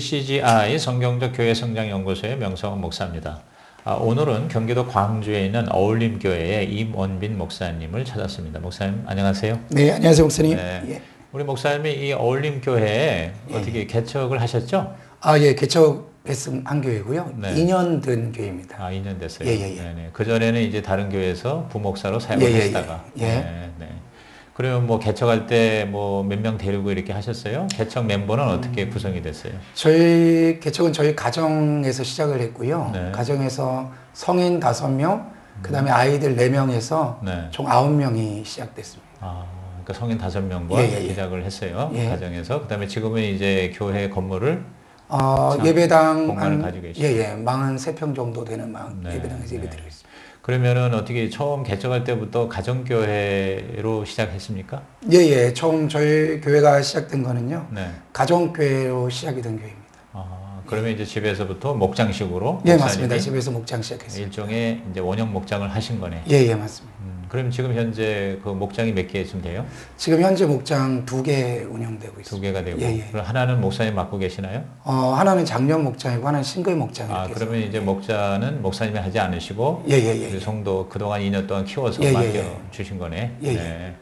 CCGI 성경적 교회 성장 연구소의 명성원 목사입니다. 오늘은 경기도 광주에 있는 어울림교회의 임원빈 목사님을 찾았습니다. 목사님 안녕하세요. 네, 안녕하세요 목사님. 네. 예. 우리 목사님이 이 어울림교회에 어떻게 개척을 하셨죠? 예, 개척했은 한 교회고요. 네. 2년 된 교회입니다. 2년 됐어요. 예. 네네. 그 전에는 이제 다른 교회에서 부목사로 사역을 하시다가. 예. 네. 그러면 뭐 개척할 때 뭐 몇 명 데리고 이렇게 하셨어요? 개척 멤버는 어떻게 구성이 됐어요? 저희 개척은 저희 가정에서 시작을 했고요. 네. 가정에서 성인 5명, 그다음에 아이들 4명에서 네. 총 9명이 시작됐습니다. 그러니까 성인 5명과 예. 시작을 했어요. 예. 가정에서. 그다음에 지금은 이제 교회 건물을 예배당 공간을 가지고 계시죠. 43평 정도 되는 네. 예배당에서 예배 드리고 있습니다. 그러면은 어떻게 처음 개척할 때부터 가정교회로 시작했습니까? 예. 처음 저희 교회가 시작된 거는요. 네. 가정교회로 시작이 된 교회입니다. 그러면 이제 집에서부터 목장식으로 예, 맞습니다. 집에서 목장 시작했습니다. 일종의 이제 원형 목장을 하신 거네. 예, 맞습니다. 그럼 지금 현재 그 목장이 몇 개쯤 돼요? 지금 현재 목장 2개 운영되고 있습니다. 2개가 되고. 예. 그럼 하나는 목사님 맡고 계시나요? 하나는 장년 목장이고 하나는 싱글 목장. 그러면 이제 목자는 목사님이 하지 않으시고 예. 성도 그동안 2년 동안 키워서 예. 맡겨 주신 거네. 예. 네.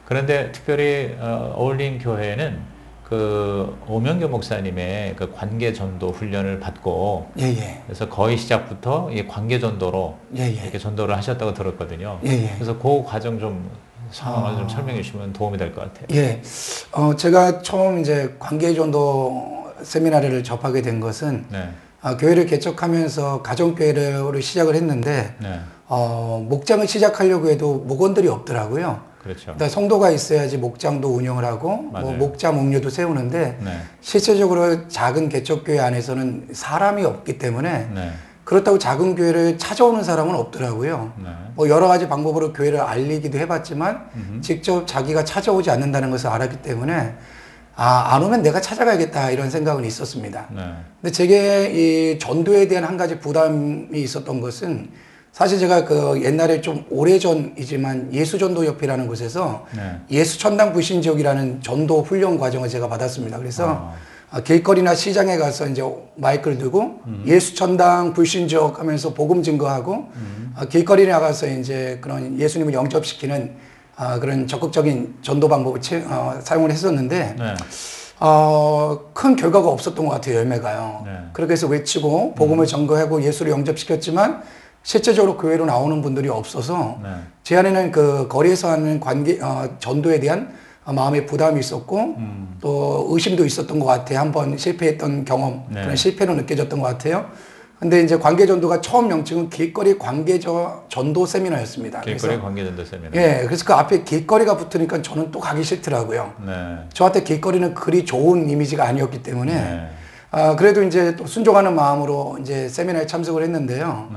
그런데 특별히 어울림 교회는 그 오명교 목사님의 그 관계 전도 훈련을 받고 그래서 거의 시작부터 이 관계 전도로 이렇게 전도를 하셨다고 들었거든요. 그래서 그 과정 좀 상황을 좀 설명해 주시면 도움이 될 것 같아요. 예. 제가 처음 이제 관계 전도 세미나를 접하게 된 것은 교회를 개척하면서 가정교회로 시작을 했는데 목장을 시작하려고 해도 목원들이 없더라고요. 그렇죠. 그러니까 성도가 있어야지 목장도 운영을 하고 뭐 목자 목료도 세우는데 실제적으로 작은 개척교회 안에서는 사람이 없기 때문에 그렇다고 작은 교회를 찾아오는 사람은 없더라고요. 뭐 여러 가지 방법으로 교회를 알리기도 해봤지만 직접 자기가 찾아오지 않는다는 것을 알았기 때문에 안 오면 내가 찾아가야겠다 이런 생각은 있었습니다. 근데 제게 이 전도에 대한 한 가지 부담이 있었던 것은 사실 제가 그 옛날에 좀 오래전이지만 예수전도협회라는 곳에서 예수천당 불신지역이라는 전도 훈련 과정을 제가 받았습니다. 그래서 길거리나 시장에 가서 이제 마이크를 들고 예수천당 불신지역 하면서 복음 증거하고 길거리에 나가서 이제 그런 예수님을 영접시키는 그런 적극적인 전도 방법을 사용을 했었는데 큰 결과가 없었던 것 같아요. 열매가요. 그렇게 해서 외치고 복음을 전거하고 예수를 영접시켰지만 실제적으로 교회로 나오는 분들이 없어서 제 안에는 그 거리에서 하는 전도에 대한 마음의 부담이 있었고 또 의심도 있었던 것 같아요. 한번 실패했던 경험, 그런 실패로 느껴졌던 것 같아요. 근데 이제 관계전도가 처음 명칭은 길거리 관계전도 세미나였습니다. 길거리 관계전도 세미나. 예, 그래서 그 앞에 길거리가 붙으니까 저는 또 가기 싫더라고요. 저한테 길거리는 그리 좋은 이미지가 아니었기 때문에 그래도 이제 또 순종하는 마음으로 이제 세미나에 참석을 했는데요.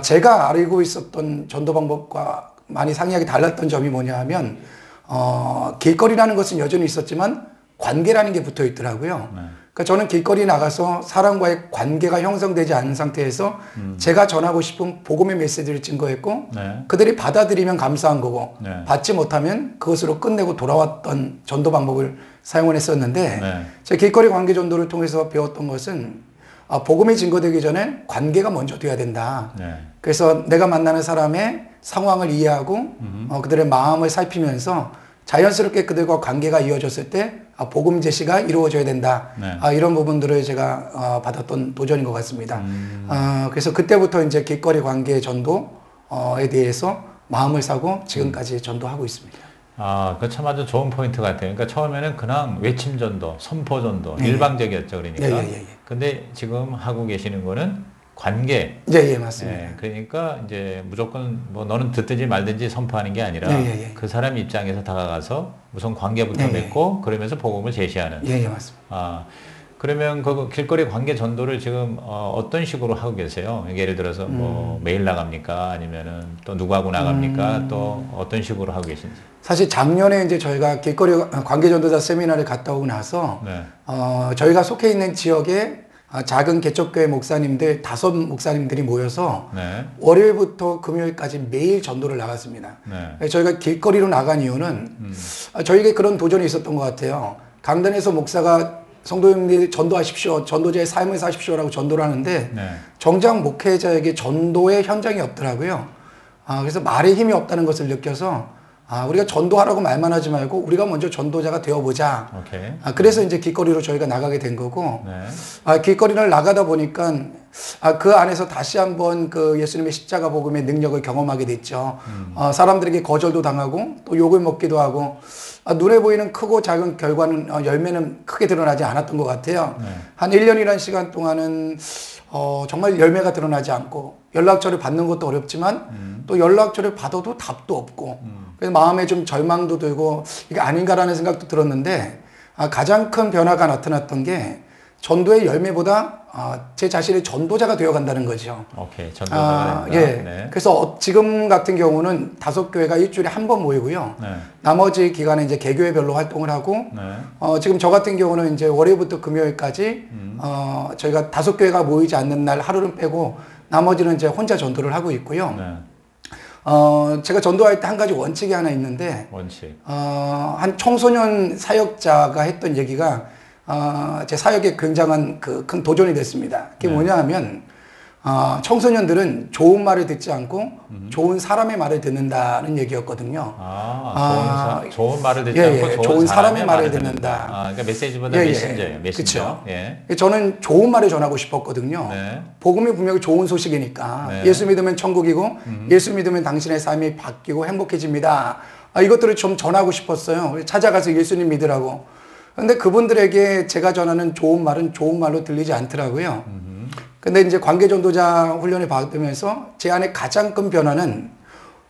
제가 알고 있었던 전도 방법과 많이 상이하게 달랐던 점이 뭐냐 하면, 길거리라는 것은 여전히 있었지만 관계라는 게 붙어 있더라고요. 그러니까 저는 길거리 나가서 사람과의 관계가 형성되지 않은 상태에서 제가 전하고 싶은 복음의 메시지를 증거했고 그들이 받아들이면 감사한 거고 받지 못하면 그것으로 끝내고 돌아왔던 전도 방법을 사용을 했었는데 제 길거리 관계 전도를 통해서 배웠던 것은 복음이 증거되기 전에 관계가 먼저 돼야 된다. 그래서 내가 만나는 사람의 상황을 이해하고 그들의 마음을 살피면서 자연스럽게 그들과 관계가 이어졌을 때 복음 제시가 이루어져야 된다. 이런 부분들을 제가 받았던 도전인 것 같습니다. 그래서 그때부터 이제 길거리 관계 전도에 대해서 마음을 사고 지금까지 전도하고 있습니다. 그 참 아주 좋은 포인트 같아요. 그러니까 처음에는 그냥 외침 전도, 선포 전도, 일방적이었죠. 그러니까. 근데 지금 하고 계시는 거는 관계. 맞습니다. 그러니까 이제 무조건 뭐 너는 듣든지 말든지 선포하는 게 아니라 그 사람 입장에서 다가가서 우선 관계부터 맺고 그러면서 복음을 제시하는. 맞습니다. 그러면 그 길거리 관계 전도를 지금 어떤 식으로 하고 계세요? 예를 들어서 뭐 매일 나갑니까? 아니면은 또 누구하고 나갑니까? 또 어떤 식으로 하고 계신지? 사실 작년에 이제 저희가 길거리 관계 전도자 세미나를 갔다 오고 나서 저희가 속해 있는 지역에 작은 개척교회 목사님들 5 목사님들이 모여서 월요일부터 금요일까지 매일 전도를 나갔습니다. 저희가 길거리로 나간 이유는 저희에게 그런 도전이 있었던 것 같아요. 강단에서 목사가 성도님들이 전도하십시오. 전도자의 삶을 사십시오라고 전도를 하는데 네. 정작 목회자에게 전도의 현장이 없더라고요. 그래서 말에 힘이 없다는 것을 느껴서 우리가 전도하라고 말만 하지 말고 우리가 먼저 전도자가 되어보자. 오케이. 그래서 이제 길거리로 저희가 나가게 된 거고, 네. 길거리를 나가다 보니까 그 안에서 다시 한번 그 예수님의 십자가 복음의 능력을 경험하게 됐죠. 사람들에게 거절도 당하고 또 욕을 먹기도 하고, 눈에 보이는 크고 작은 결과는 열매는 크게 드러나지 않았던 것 같아요. 네. 한 1년이라는 시간 동안은 정말 열매가 드러나지 않고 연락처를 받는 것도 어렵지만 또 연락처를 받아도 답도 없고 그래서 마음에 좀 절망도 들고 이게 아닌가라는 생각도 들었는데 가장 큰 변화가 나타났던 게 전도의 열매보다 제 자신의 전도자가 되어간다는 거죠. 오케이, 전도자가 된다. 예. 네. 그래서 지금 같은 경우는 5교회가 일주일에 한 번 모이고요. 네. 나머지 기간에 이제 개교회별로 활동을 하고, 네. 지금 저 같은 경우는 이제 월요일부터 금요일까지, 저희가 5교회가 모이지 않는 날 하루는 빼고, 나머지는 이제 혼자 전도를 하고 있고요. 네. 제가 전도할 때 한 가지 원칙이 하나 있는데, 원칙. 한 청소년 사역자가 했던 얘기가, 제 사역에 굉장한 큰 도전이 됐습니다. 그게 네. 뭐냐 하면, 청소년들은 좋은 말을 듣지 않고 좋은 사람의 말을 듣는다는 얘기였거든요. 좋은 말을 듣지 예, 않고 좋은 사람의 말을 듣는다. 그러니까 메시지보다 메신저예요. 메신저. 그렇죠. 예. 저는 좋은 말을 전하고 싶었거든요. 네. 복음이 분명히 좋은 소식이니까 네. 예수 믿으면 천국이고 예수 믿으면 당신의 삶이 바뀌고 행복해집니다. 이것들을 좀 전하고 싶었어요. 찾아가서 예수님 믿으라고. 근데 그분들에게 제가 전하는 좋은 말은 좋은 말로 들리지 않더라고요. 근데 이제 관계전도자 훈련을 받으면서 제 안에 가장 큰 변화는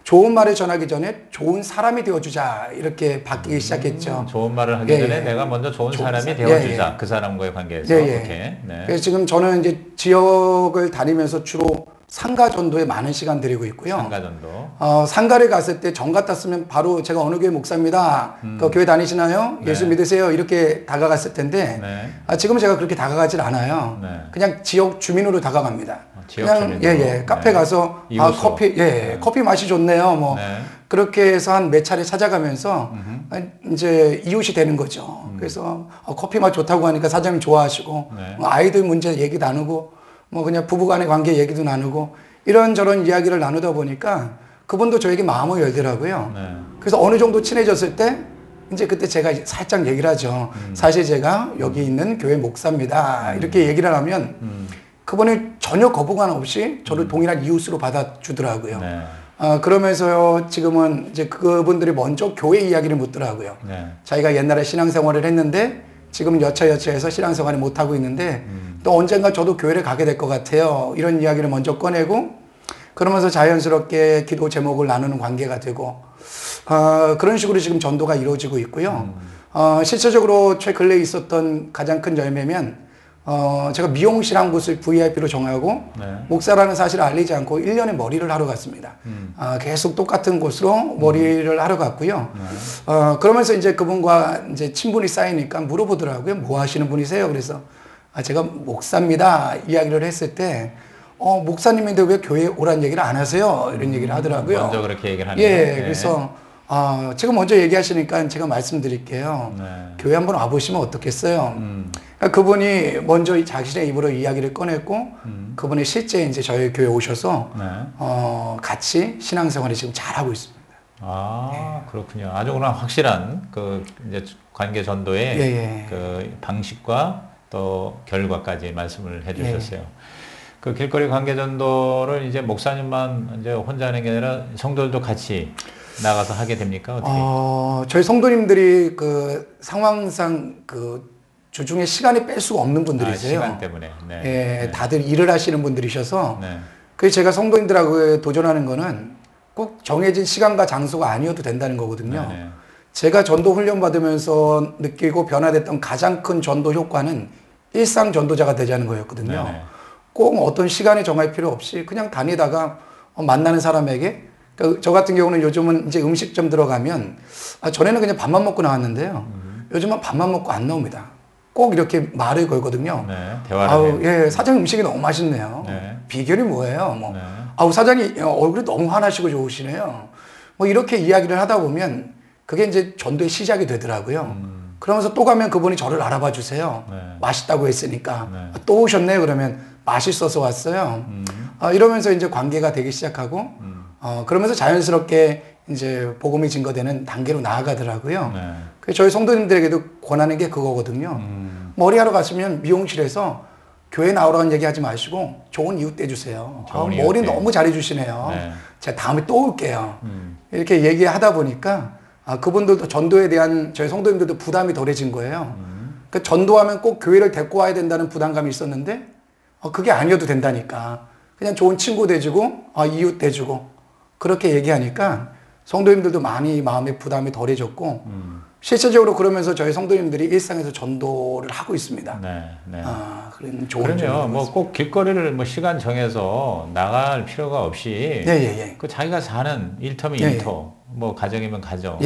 좋은 말을 전하기 전에 좋은 사람이 되어주자 이렇게 바뀌기 시작했죠. 좋은 말을 하기 전에 내가 먼저 좋은 사람이 되어주자. 그 사람과의 관계에서. 오케이. 네. 그래서 지금 저는 이제 지역을 다니면서 주로 상가 전도에 많은 시간 들이고 있고요. 상가 전도. 상가를 갔을 때 정 같았으면 바로 제가 어느 교회 목사입니다. 그 교회 다니시나요? 네. 예수 믿으세요? 이렇게 다가갔을 텐데 네. 지금은 제가 그렇게 다가가질 않아요. 네. 그냥 지역 주민으로 다가갑니다. 지역 그냥 주민으로. 카페 가서 커피 맛이 좋네요. 뭐 그렇게 해서 한 몇 차례 찾아가면서 이제 이웃이 되는 거죠. 그래서 커피 맛 좋다고 하니까 사장님 좋아하시고 아이들 문제 얘기 나누고 뭐 그냥 부부간의 관계 얘기도 나누고 이런저런 이야기를 나누다 보니까 그분도 저에게 마음을 열더라고요. 네. 그래서 어느 정도 친해졌을 때 이제 그때 제가 살짝 얘기를 하죠. 사실 제가 여기 있는 교회 목사입니다. 이렇게 얘기를 하면 그분이 전혀 거부감 없이 저를 동일한 이웃으로 받아주더라고요. 네. 그러면서요, 지금은 이제 그분들이 먼저 교회 이야기를 묻더라고요. 네. 자기가 옛날에 신앙생활을 했는데 지금은 여차여차해서 신앙생활을 못하고 있는데 또 언젠가 저도 교회를 가게 될 것 같아요. 이런 이야기를 먼저 꺼내고 그러면서 자연스럽게 기도 제목을 나누는 관계가 되고 그런 식으로 지금 전도가 이루어지고 있고요. 실질적으로 최근래에 있었던 가장 큰 열매면 제가 미용실한 곳을 VIP로 정하고 목사라는 사실을 알리지 않고 1년에 머리를 하러 갔습니다. 계속 똑같은 곳으로 머리를 하러 갔고요. 그러면서 이제 그분과 이제 친분이 쌓이니까 물어보더라고요. 뭐 하시는 분이세요? 그래서 제가 목사입니다. 이야기를 했을 때 목사님인데 왜 교회에 오라는 얘기를 안 하세요? 이런 얘기를 하더라고요. 먼저 그렇게 얘기를 하네요. 네. 그래서 제가 먼저 얘기하시니까 제가 말씀드릴게요. 교회 한번 와보시면 어떻겠어요? 그분이 먼저 자신의 입으로 이야기를 꺼냈고 그분이 실제 이제 저희 교회 오셔서 같이 신앙생활을 지금 잘하고 있습니다. 그렇군요. 아주 그냥 확실한 그 이제 관계 전도의 그 방식과 또 결과까지 말씀을 해주셨어요. 그 길거리 관계 전도를 이제 목사님만 이제 혼자 하는 게 아니라 성도들도 같이 나가서 하게 됩니까? 어떻게? 저희 성도님들이 그 상황상 그 주중에 시간이 뺄 수가 없는 분들이세요. 시간 때문에. 다들 일을 하시는 분들이셔서 그래서 제가 성도님들하고 도전하는 거는 꼭 정해진 시간과 장소가 아니어도 된다는 거거든요. 제가 전도 훈련 받으면서 느끼고 변화됐던 가장 큰 전도 효과는 일상 전도자가 되자는 거였거든요. 꼭 어떤 시간에 정할 필요 없이 그냥 다니다가 만나는 사람에게 저 같은 경우는 요즘은 이제 음식점 들어가면 전에는 그냥 밥만 먹고 나왔는데요. 요즘은 밥만 먹고 안 나옵니다. 꼭 이렇게 말을 걸거든요. 대화를 사장님 음식이 너무 맛있네요. 비결이 뭐예요? 사장님 얼굴이 너무 환하시고 좋으시네요. 뭐 이렇게 이야기를 하다 보면 그게 이제 전도의 시작이 되더라고요. 그러면서 또 가면 그분이 저를 알아봐 주세요. 네. 맛있다고 했으니까. 네. 또 오셨네? 그러면 맛있어서 왔어요. 이러면서 이제 관계가 되기 시작하고, 그러면서 자연스럽게 이제 복음이 증거되는 단계로 나아가더라고요. 네. 그래서 저희 성도님들에게도 권하는 게 그거거든요. 머리하러 갔으면 미용실에서 교회 나오라는 얘기 하지 마시고 좋은 이웃 떼주세요. 머리 너무 잘해주시네요. 네. 제가 다음에 또 올게요. 이렇게 얘기하다 보니까 그분들도 전도에 대한 저희 성도님들도 부담이 덜해진 거예요. 그러니까 전도하면 꼭 교회를 데리고 와야 된다는 부담감이 있었는데 그게 아니어도 된다니까. 그냥 좋은 친구 돼주고 이웃 돼주고 그렇게 얘기하니까 성도님들도 많이 마음의 부담이 덜해졌고 실질적으로 그러면서 저희 성도님들이 일상에서 전도를 하고 있습니다. 네, 네. 그런 좋은 그럼요. 뭐 꼭 길거리를 뭐 시간 정해서 나갈 필요가 없이 그 자기가 사는 일터면 일터, 뭐 가정이면 가정.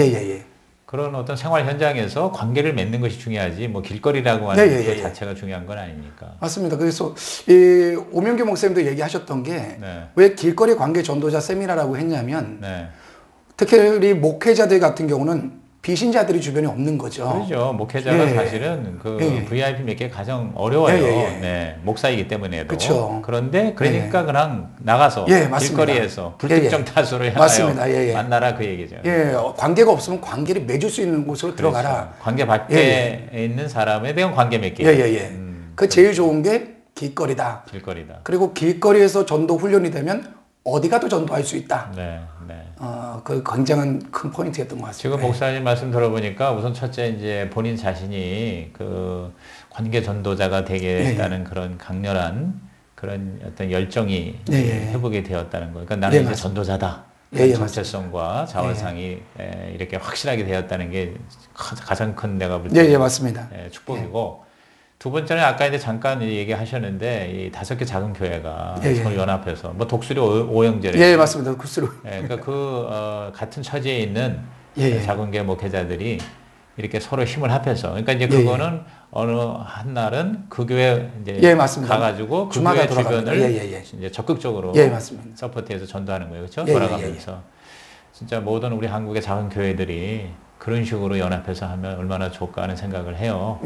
그런 어떤 생활 현장에서 관계를 맺는 것이 중요하지 뭐 길거리라고 하는 것 자체가 중요한 건 아니니까. 맞습니다. 그래서 이 오명규 목사님도 얘기하셨던 게 왜 길거리 관계 전도자 세미나라고 했냐면 특히 목회자들 같은 경우는 비신자들이 주변에 없는 거죠. 그렇죠. 목회자가 사실은 그 VIP 맺기 가장 어려워요. 네. 목사이기 때문에도. 그렇죠. 그런데 그러니까 그냥 나가서 길거리에서 불특정 타수를 향하여 만나라 그 얘기죠. 관계가 없으면 관계를 맺을 수 있는 곳으로 들어가라. 관계 밖에 있는 사람에 대한 관계 맺기. 그 제일 좋은 게 길거리다. 그리고 길거리에서 전도 훈련이 되면 어디 가도 전도할 수 있다. 그 굉장한 큰 포인트였던 것 같습니다. 지금 목사님 말씀 들어보니까 우선 첫째 이제 본인 자신이 그 관계 전도자가 되겠다는 그런 강렬한 그런 어떤 열정이 회복이 되었다는 거예요. 그러니까 나는 이제 맞습니다. 전도자다. 정체성과 자화상이 이렇게 확실하게 되었다는 게 가장 큰 내가 볼 때 맞습니다. 축복이고. 두 번째는 아까 이제 잠깐 얘기하셨는데 이 5개 작은 교회가 서로 연합해서 뭐 독수리 오형제를 맞습니다. 독수리. 그러니까 같은 처지에 있는 작은 교회 목회자들이 이렇게 서로 힘을 합해서 그러니까 이제 그거는 어느 한 날은 그 교회 이제 가가지고 그 교회 주변을 이제 적극적으로 서포트해서 전도하는 거예요, 그렇죠? 돌아가면서 진짜 모든 우리 한국의 작은 교회들이 그런 식으로 연합해서 하면 얼마나 좋을까 하는 생각을 해요.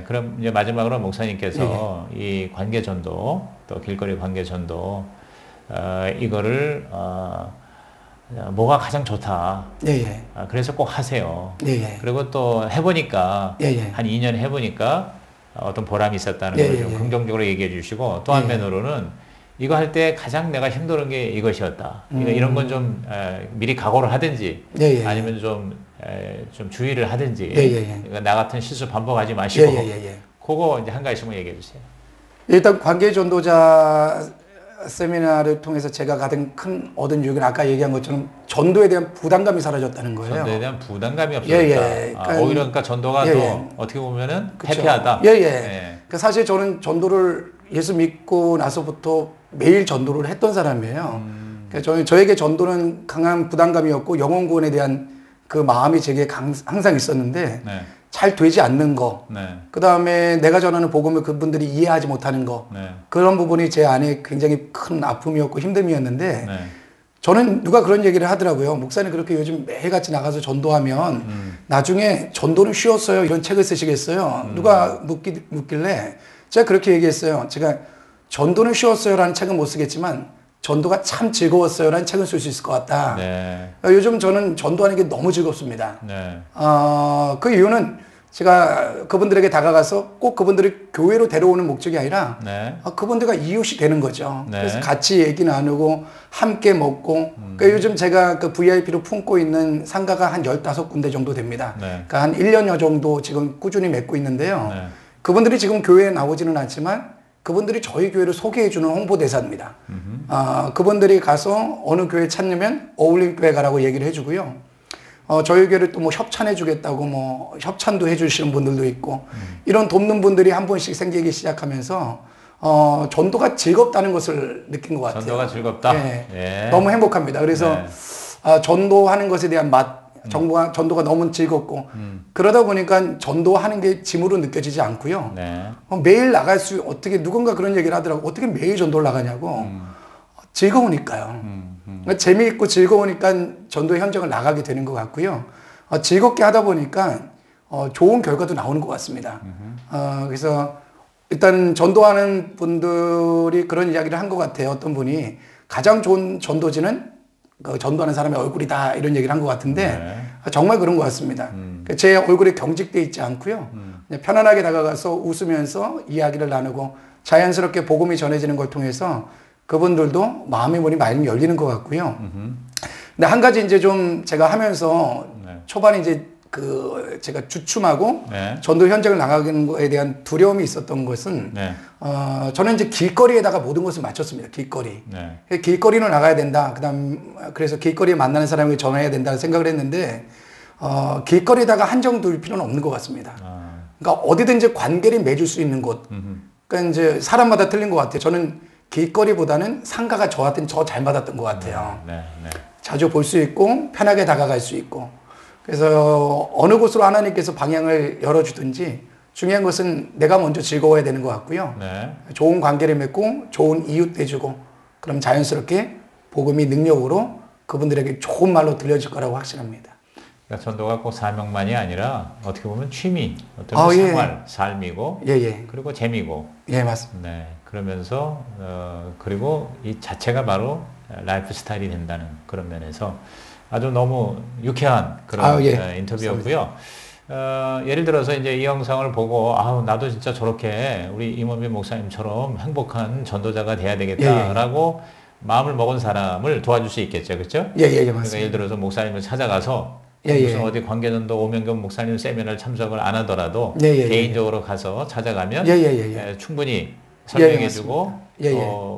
그럼 이제 마지막으로 목사님께서 이 관계 전도, 또 길거리 관계 전도, 이거를, 뭐가 가장 좋다. 그래서 꼭 하세요. 그리고 또 해보니까, 한 2년 해보니까 어떤 보람이 있었다는 걸 좀 긍정적으로 얘기해 주시고, 또 한편으로는 이거 할 때 가장 내가 힘들은 게 이것이었다. 이런 건 좀 미리 각오를 하든지, 아니면 좀 주의를 하든지, 그러니까 나 같은 실수 반복하지 마시고, 그거 이제 한 가지씩만 얘기해 주세요. 일단 관계 전도자 세미나를 통해서 제가 가장 큰 얻은 유익은 아까 얘기한 것처럼 전도에 대한 부담감이 사라졌다는 거예요. 전도에 대한 부담감이 없어졌다. 그러니까 오히려 그러니까 전도가 더 어떻게 보면은 해피하다. 그러니까 사실 저는 전도를 예수 믿고 나서부터 매일 전도를 했던 사람이에요. 그러니까 저에게 전도는 강한 부담감이었고 영혼 구원에 대한 그 마음이 제게 항상 있었는데 잘 되지 않는 거, 그 다음에 내가 전하는 복음을 그분들이 이해하지 못하는 거, 그런 부분이 제 안에 굉장히 큰 아픔이었고 힘듦이었는데 저는 누가 그런 얘기를 하더라고요. 목사님 그렇게 요즘 매일같이 나가서 전도하면 나중에 전도는 쉬웠어요. 이런 책을 쓰시겠어요? 누가 묻길래 제가 그렇게 얘기했어요. 제가 전도는 쉬웠어요 라는 책은 못 쓰겠지만 전도가 참 즐거웠어요 라는 책을 쓸 수 있을 것 같다. 요즘 저는 전도하는 게 너무 즐겁습니다. 그 이유는 제가 그분들에게 다가가서 꼭 그분들을 교회로 데려오는 목적이 아니라 그분들과 이웃이 되는 거죠. 그래서 같이 얘기 나누고 함께 먹고 그러니까 요즘 제가 그 VIP로 품고 있는 상가가 한 15군데 정도 됩니다. 그러니까 한 1년여 정도 지금 꾸준히 맺고 있는데요. 그분들이 지금 교회에 나오지는 않지만 그분들이 저희 교회를 소개해주는 홍보대사입니다. 그분들이 가서 어느 교회 찾으면 어울림 교회 가라고 얘기를 해주고요. 저희 교회를 또 뭐 협찬해주겠다고 뭐 협찬도 해주시는 분들도 있고 이런 돕는 분들이 한 분씩 생기기 시작하면서 전도가 즐겁다는 것을 느낀 것 같아요. 전도가 즐겁다? 너무 행복합니다. 그래서 전도하는 것에 대한 맛, 전도가 너무 즐겁고 그러다 보니까 전도하는 게 짐으로 느껴지지 않고요. 매일 나갈 수 어떻게 누군가 그런 얘기를 하더라고. 어떻게 매일 전도를 나가냐고. 즐거우니까요. 재미있고 즐거우니까 전도의 현장을 나가게 되는 것 같고요. 즐겁게 하다 보니까 좋은 결과도 나오는 것 같습니다. 그래서 일단 전도하는 분들이 그런 이야기를 한 것 같아요. 어떤 분이 가장 좋은 전도지는 그 전도하는 사람의 얼굴이다 이런 얘기를 한 것 같은데 정말 그런 것 같습니다. 제 얼굴이 경직돼 있지 않고요. 그냥 편안하게 다가가서 웃으면서 이야기를 나누고 자연스럽게 복음이 전해지는 걸 통해서 그분들도 마음의 문이 많이 열리는 것 같고요. 근데 한 가지 이제 좀 제가 하면서 초반에 이제 제가 주춤하고 전도 현장을 나가는 거에 대한 두려움이 있었던 것은 저는 이제 길거리에다가 모든 것을 맞췄습니다. 길거리. 길거리로 나가야 된다. 그래서 길거리에 만나는 사람에게 전해야 된다는 생각을 했는데 길거리에다가 한정 둘 필요는 없는 것 같습니다. 그러니까 어디든지 관계를 맺을 수 있는 곳. 그러니까 이제 사람마다 틀린 것 같아요. 저는 길거리보다는 상가가 저한테는 더 잘 맞았던 것 같아요. 자주 볼 수 있고 편하게 다가갈 수 있고. 그래서 어느 곳으로 하나님께서 방향을 열어주든지 중요한 것은 내가 먼저 즐거워야 되는 것 같고요. 좋은 관계를 맺고 좋은 이웃 돼주고 그럼 자연스럽게 복음이 능력으로 그분들에게 좋은 말로 들려질 거라고 확신합니다. 그러니까 전도가 꼭 사명만이 아니라 어떻게 보면 취미, 어떻게 생활, 삶이고 그리고 재미고. 맞습니다. 그러면서 그리고 이 자체가 바로 라이프 스타일이 된다는 그런 면에서 아주 너무 유쾌한 그런 인터뷰였고요. 예를 들어서 이제 이 영상을 보고 나도 진짜 저렇게 우리 임원빈 목사님처럼 행복한 전도자가 돼야 되겠다라고 마음을 먹은 사람을 도와줄 수 있겠죠, 그렇죠? 맞습니다. 그러니까 예를 들어서 목사님을 찾아가서 무슨 어디 관계전도 오명겸 목사님 세미나를 참석을 안 하더라도 개인적으로 가서 찾아가면 충분히 설명해주고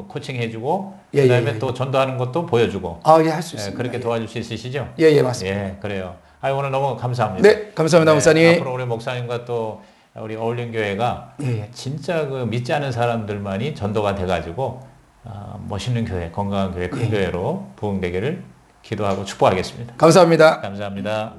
코칭해주고 그다음에 또 전도하는 것도 보여주고 할 수 있습니다. 그렇게 도와줄 수 있으시죠? 맞습니다. 그래요. 오늘 너무 감사합니다. 네, 감사합니다, 목사님. 앞으로 우리 목사님과 또 우리 어울림교회가 진짜 그 믿지 않은 사람들만이 전도가 돼가지고 멋있는 교회, 건강한 교회, 큰 교회로 부흥되기를 기도하고 축복하겠습니다. 감사합니다. 감사합니다.